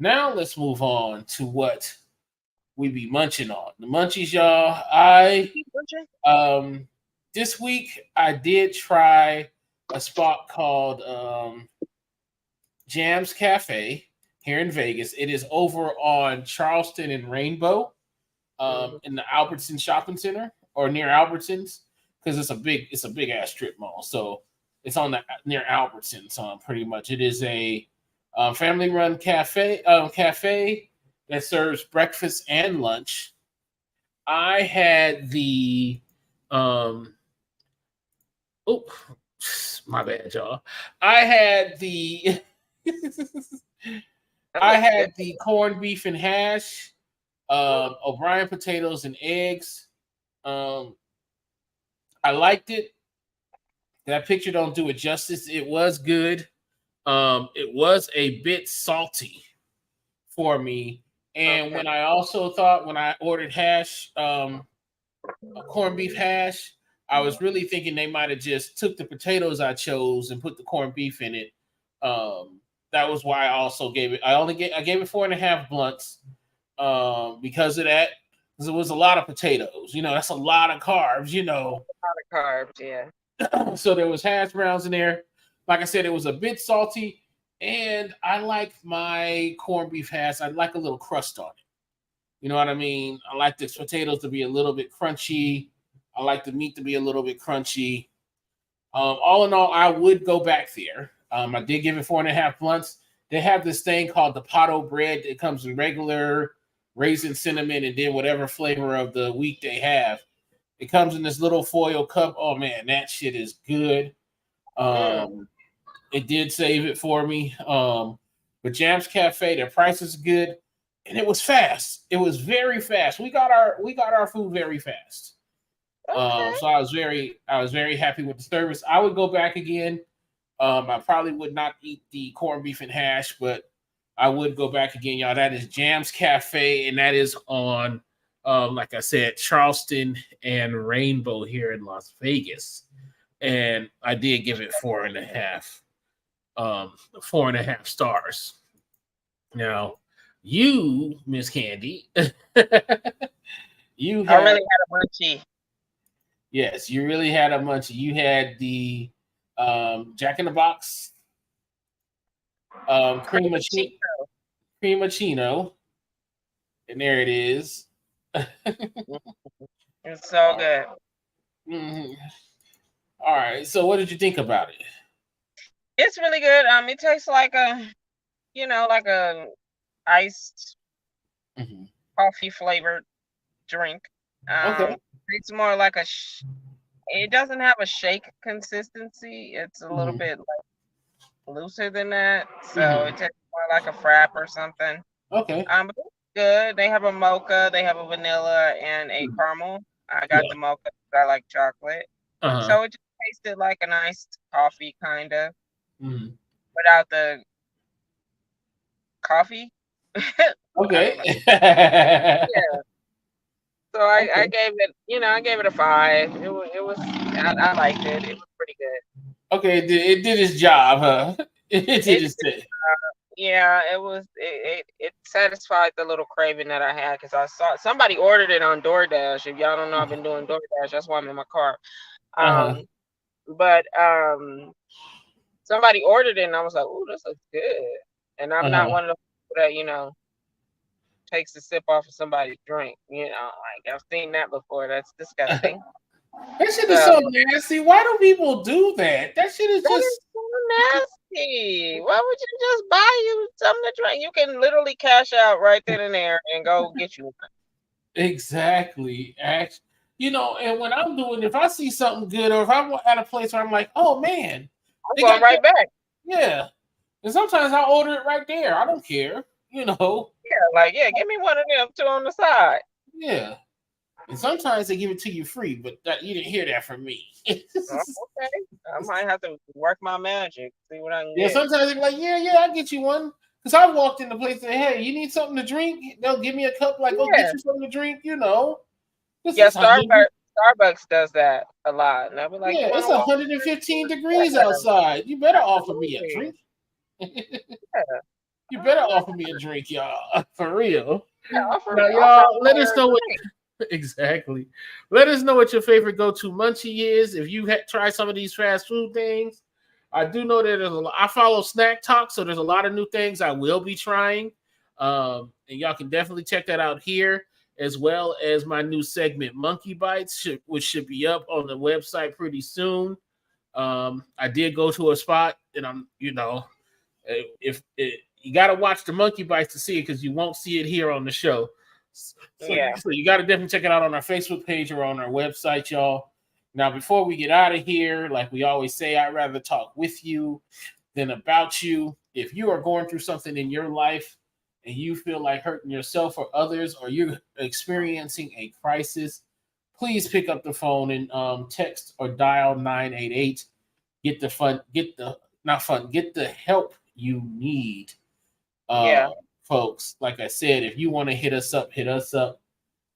Now let's move on to what we be munching on. The munchies, y'all. Um this week I did try a spot called Jam's Cafe here in Vegas. It is over on Charleston and Rainbow, in the Albertson Shopping Center, or near Albertsons, because it's a big ass strip mall. So it's on the near Albertsons. Pretty much, it is a family run cafe that serves breakfast and lunch. I had the oh, my bad, y'all. I had the I had the corned beef and hash, O'Brien potatoes and eggs. I liked it. That picture don't do it justice. It was good. It was a bit salty for me. And Okay. when I also thought, when I ordered hash, a corned beef hash, I was really thinking they might have just took the potatoes I chose and put the corned beef in it. That was why I also gave it. I gave it 4.5 blunts, because of that. Because it was a lot of potatoes. That's a lot of carbs. A lot of carbs, yeah. So there was hash browns in there. Like I said, it was a bit salty, and I like my corned beef hash. I like a little crust on it. You know what I mean? I like the potatoes to be a little bit crunchy. I like the meat to be a little bit crunchy. All in all, I would go back there. I did give it 4.5 blunts. They have this thing called the potto bread that comes in regular raisin, cinnamon, and then whatever flavor of the week they have. It comes in this little foil cup. Oh man, that shit is good. It did save it for me. But Jam's Cafe, their price is good, and it was fast. It was very fast. We got our food very fast. Okay. So I was very happy with the service. I would go back again. I probably would not eat the corned beef and hash, but I would go back again, y'all. That is Jam's Cafe, and that is on, like I said, Charleston and Rainbow here in Las Vegas. And I did give it 4.5 stars. Now, you, Miss Candy, you I had, really had a munchie. yes, you really had a munchie. You had the Jack in the Box cream chino, and there it is. It's so good. Mhm. All right. So, what did you think about it? It's really good. It tastes like like a iced Mhm. coffee flavored drink. Okay. It's more like it doesn't have a shake consistency. It's a little Mhm. bit looser than that. So Mhm. it tastes more like a frap or something. Okay. But it's good. They have a mocha, they have a vanilla and a Mhm. caramel. I got Yeah. the mocha because I like chocolate. Uh-huh. So it just tasted like an iced coffee kind of Mhm. without the coffee. I Okay. don't know. Yeah. So I Okay. gave it a 5. I liked it. It was pretty good. Okay. It did its job, huh? It did It its thing. Yeah, it satisfied the little craving that I had because I saw somebody ordered it on DoorDash. If y'all don't know, I've been doing DoorDash. That's why I'm in my car. Uh-huh. Um, but somebody ordered it and I was like, "Ooh, this looks good." And I'm not Uh-huh. one of the people that takes a sip off of somebody's drink. Like I've seen that before. That's disgusting. That shit is So so nasty. Why do people do that? That shit is that is just so nasty. Why would you just buy you something to drink? You can literally cash out right then and there and go get you one. exactly. Actually, and when I'm doing, if I see something good, or if I'm at a place where I'm like, oh man, I'm they going got right that, back. yeah. And sometimes I order it right there. I don't care. Yeah, like, yeah, give me one of them two on the side. Yeah. And sometimes they give it to you free, but you didn't hear that from me. Oh, okay. I might have to work my magic, see what I can Yeah, get. sometimes they're like, yeah, I'll get you one. Because I walked in the place and said, hey, you need something to drink? They'll give me a cup, like, go get Yeah. you something to drink, you know. This Yeah, is 100. Starbucks does that a lot. And I'll be like, you Yeah, want it's to walk? 115 degrees Yeah, outside. You better offer me a absolutely. drink. Yeah. You Oh, better yeah. offer me a drink, y'all. For real. Yeah, offer Now, offer y'all, let us her a know what drink. exactly. Let us know what your favorite go-to munchie is. If you try some of these fast food things, I do know that there's a lot. I follow Snack Talk, so there's a lot of new things I will be trying. And y'all can definitely check that out here, as well as my new segment, Monkey Bites, which should be up on the website pretty soon. I did go to a spot, and if you got to watch the Monkey Bites to see it because you won't see it here on the show. Yeah. So you got to definitely check it out on our Facebook page or on our website, y'all. Now, before we get out of here, like we always say, I'd rather talk with you than about you. If you are going through something in your life and you feel like hurting yourself or others, or you're experiencing a crisis, please pick up the phone and text or dial 988. Get the fun, get the not fun, get the help you need. Yeah. Folks, like I said, if you want to hit us up, hit us up.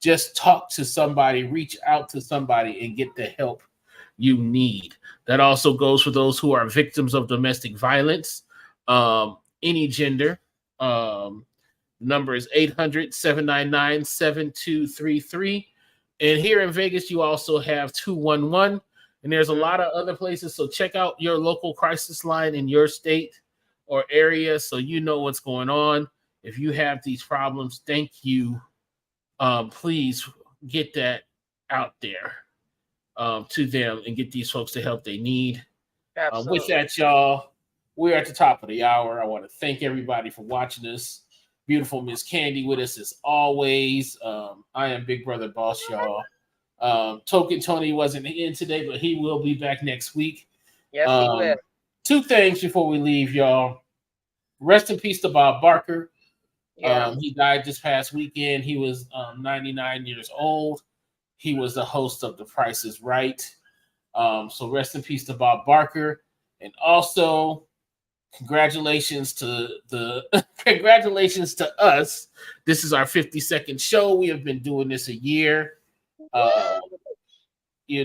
Just talk to somebody, reach out to somebody, and get the help you need. That also goes for those who are victims of domestic violence, any gender. Number is 800-799-7233. And here in Vegas, you also have 211. And there's a lot of other places. So check out your local crisis line in your state or area so you know what's going on. If you have these problems, thank you. Please get that out there to them and get these folks the help they need. With Absolutely. that, y'all, we're at the top of the hour. I want to thank everybody for watching this. Beautiful Miss Candy with us as always. I am Big Brother Boss, y'all. Token Tony wasn't in today, but he will be back next week. Yes, he will. Two things before we leave, y'all. Rest in peace to Bob Barker. Yeah. He died this past weekend. He was 99 years old. He was the host of The Price is Right. So rest in peace to Bob Barker. And also, congratulations to congratulations to us. This is our 52nd show. We have been doing this a year. We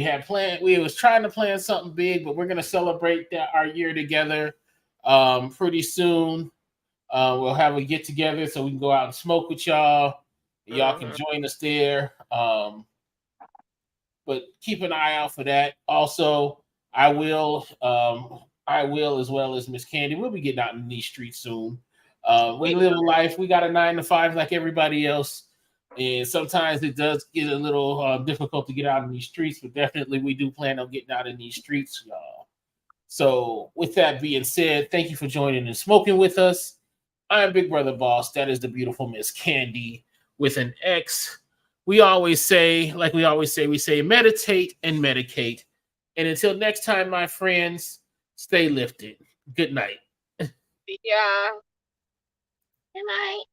had planned. We was trying to plan something big, but we're gonna celebrate our year together pretty soon. We'll have a get together so we can go out and smoke with y'all. Y'all can join us there. But keep an eye out for that. Also, I will, as well as Miss Candy. We'll be getting out in these streets soon. We live a life. We got a 9 to 5 like everybody else, and sometimes it does get a little difficult to get out in these streets. But definitely, we do plan on getting out in these streets, y'all. So, with that being said, thank you for joining and smoking with us. I'm Big Brother Boss. That is the beautiful Miss Candy with an X. We say meditate and medicate. And until next time, my friends, stay lifted. Good night. Yeah. Good night.